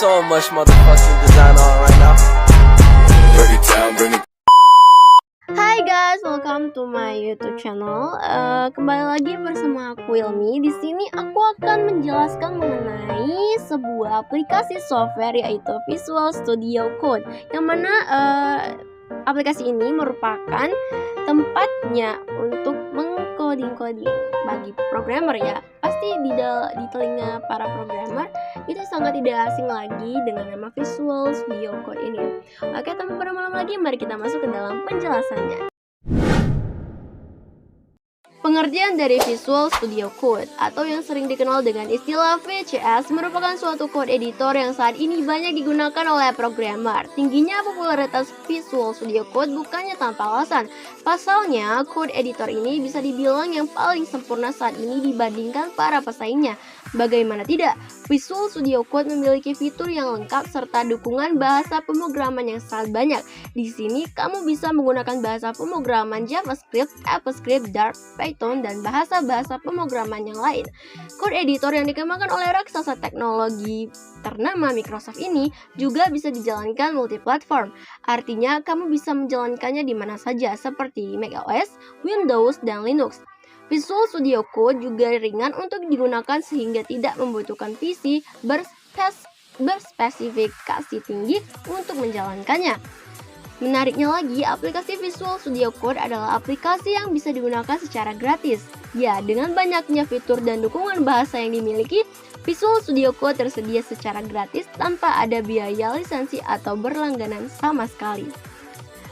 so much motherfucking design on right now. Break it down, bring it. Hai guys, welcome to my YouTube channel. Kembali lagi bersama aku Ilmi. Di sini aku akan menjelaskan mengenai sebuah aplikasi software yaitu Visual Studio Code. Yang mana aplikasi ini merupakan tempatnya untuk mengcoding bagi programmer ya. Pasti di telinga para programmer itu sangat tidak asing lagi dengan nama Visual Studio Code ini. Oke, tanpa berlama-lama lagi, mari kita masuk ke dalam penjelasannya. Pengertian dari Visual Studio Code atau yang sering dikenal dengan istilah VCS merupakan suatu code editor yang saat ini banyak digunakan oleh programmer. Tingginya popularitas Visual Studio Code bukannya tanpa alasan. Pasalnya, code editor ini bisa dibilang yang paling sempurna saat ini dibandingkan para pesaingnya. Bagaimana tidak, Visual Studio Code memiliki fitur yang lengkap serta dukungan bahasa pemrograman yang sangat banyak. Di sini kamu bisa menggunakan bahasa pemrograman JavaScript, AppleScript, Dart, Python, dan bahasa-bahasa pemrograman yang lain. Code editor yang dikembangkan oleh raksasa teknologi ternama Microsoft ini juga bisa dijalankan multiplatform. Artinya kamu bisa menjalankannya di mana saja seperti macOS, Windows, dan Linux. Visual Studio Code juga ringan untuk digunakan sehingga tidak membutuhkan PC berspesifikasi tinggi untuk menjalankannya. Menariknya lagi, aplikasi Visual Studio Code adalah aplikasi yang bisa digunakan secara gratis. Ya, dengan banyaknya fitur dan dukungan bahasa yang dimiliki, Visual Studio Code tersedia secara gratis tanpa ada biaya lisensi atau berlangganan sama sekali.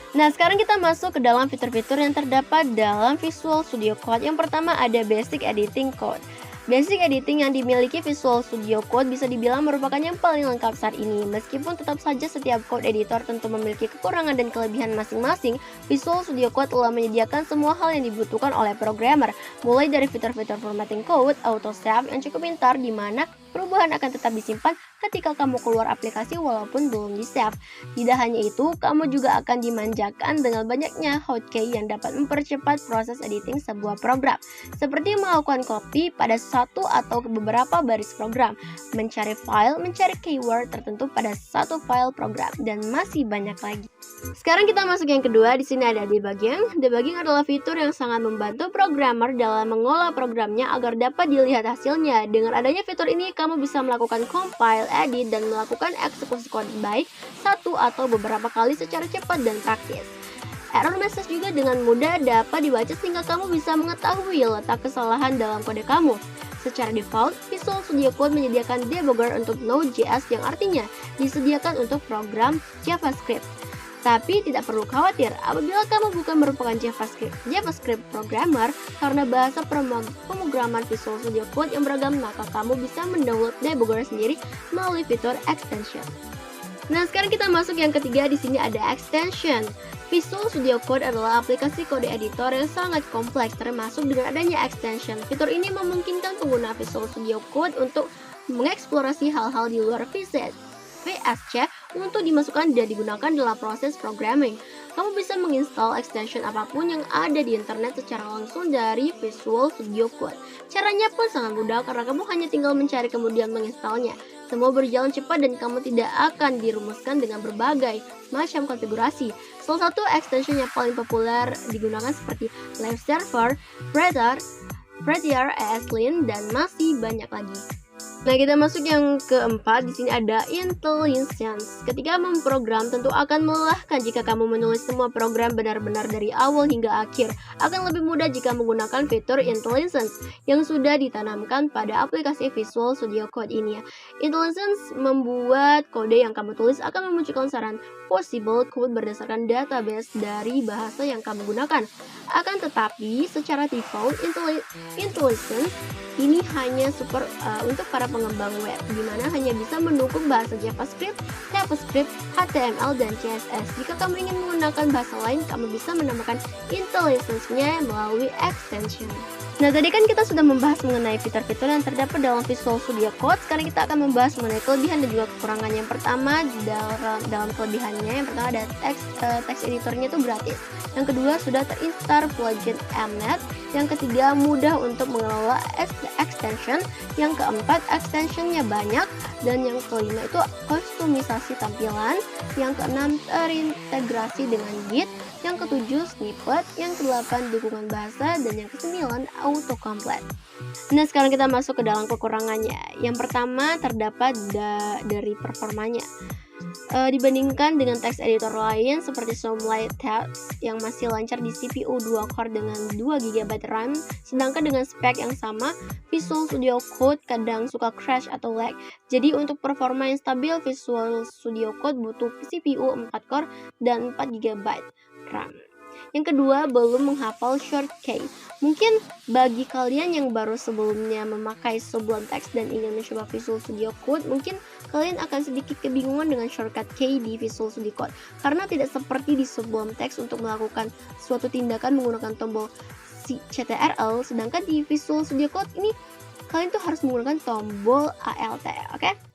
Nah, sekarang kita masuk ke dalam fitur-fitur yang terdapat dalam Visual Studio Code. Yang pertama ada Basic Editing Code. Basic Editing yang dimiliki Visual Studio Code bisa dibilang merupakan yang paling lengkap saat ini. Meskipun tetap saja setiap code editor tentu memiliki kekurangan dan kelebihan masing-masing, Visual Studio Code telah menyediakan semua hal yang dibutuhkan oleh programmer. Mulai dari fitur-fitur formatting code, auto save yang cukup pintar di mana perubahan akan tetap disimpan ketika kamu keluar aplikasi walaupun belum di-save. Tidak hanya itu, kamu juga akan dimanjakan dengan banyaknya hotkey yang dapat mempercepat proses editing sebuah program. Seperti melakukan copy pada satu atau beberapa baris program, mencari file, mencari keyword tertentu pada satu file program, dan masih banyak lagi. Sekarang kita masuk yang kedua, di sini ada debugging. Debugging adalah fitur yang sangat membantu programmer dalam mengolah programnya agar dapat dilihat hasilnya. Dengan adanya fitur ini, kamu bisa melakukan compile, edit, dan melakukan eksekusi kode baik satu atau beberapa kali secara cepat dan praktis. Error message juga dengan mudah dapat dibaca sehingga kamu bisa mengetahui letak kesalahan dalam kode kamu. Secara default, Visual Studio Code menyediakan debugger untuk Node.js yang artinya disediakan untuk program JavaScript. Tapi tidak perlu khawatir apabila kamu bukan merupakan JavaScript programmer, karena bahasa pemrograman Visual Studio Code yang beragam, maka kamu bisa mendownload debugger sendiri melalui fitur extension. Nah, sekarang kita masuk yang ketiga, di sini ada extension. Visual Studio Code adalah aplikasi kode editor yang sangat kompleks, termasuk dengan adanya extension. Fitur ini memungkinkan pengguna Visual Studio Code untuk mengeksplorasi hal-hal di luar VSC untuk dimasukkan dan digunakan dalam proses programming. Kamu bisa menginstal extension apapun yang ada di internet secara langsung dari Visual Studio Code. Caranya pun sangat mudah karena kamu hanya tinggal mencari kemudian menginstalnya. Semua berjalan cepat dan kamu tidak akan dirumuskan dengan berbagai macam konfigurasi. Salah satu extension yang paling populer digunakan seperti Live Server, Prettier, ESLint, dan masih banyak lagi. Nah, kita masuk yang keempat, di sini ada IntelliSense. Ketika memprogram tentu akan melelahkan jika kamu menulis semua program benar-benar dari awal hingga akhir. Akan lebih mudah jika menggunakan fitur IntelliSense yang sudah ditanamkan pada aplikasi Visual Studio Code ini. IntelliSense membuat kode yang kamu tulis akan memunculkan saran possible code berdasarkan database dari bahasa yang kamu gunakan. Akan tetapi, secara default, IntelliSense ini hanya untuk para pengembang web, di mana hanya bisa mendukung bahasa JavaScript, TypeScript, HTML, dan CSS. Jika kamu ingin menggunakan bahasa lain, kamu bisa menambahkan IntelliSense-nya melalui extension. Nah, tadi kan kita sudah membahas mengenai fitur-fitur yang terdapat dalam Visual Studio Code. Sekarang kita akan membahas mengenai kelebihan dan juga kekurangan. Yang pertama, dalam kelebihannya, yang pertama ada teks editornya itu gratis. Yang kedua, sudah terinstall plugin Mnet. Yang ketiga, mudah untuk mengelola extension. Yang keempat, extensionnya banyak. Dan yang kelima itu kustomisasi tampilan. Yang keenam, terintegrasi dengan Git. Yang ketujuh, snippet. Yang kedelapan, dukungan bahasa. Dan yang kesembilan, autocomplete. Nah, sekarang kita masuk ke dalam kekurangannya. Yang pertama, terdapat dari performanya. Dibandingkan dengan teks editor lain seperti Zoomlight Text yang masih lancar di CPU 2 core dengan 2 GB RAM, sedangkan dengan spek yang sama, Visual Studio Code kadang suka crash atau lag. Jadi untuk performa yang stabil, Visual Studio Code butuh CPU 4 core dan 4 GB RAM. Yang kedua, belum menghafal shortcut. Mungkin bagi kalian yang baru sebelumnya memakai Sublime Text dan ingin mencoba Visual Studio Code, mungkin kalian akan sedikit kebingungan dengan shortcut key di Visual Studio Code. Karena tidak seperti di Sublime Text untuk melakukan suatu tindakan menggunakan tombol CTRL, sedangkan di Visual Studio Code ini kalian tuh harus menggunakan tombol ALT, oke?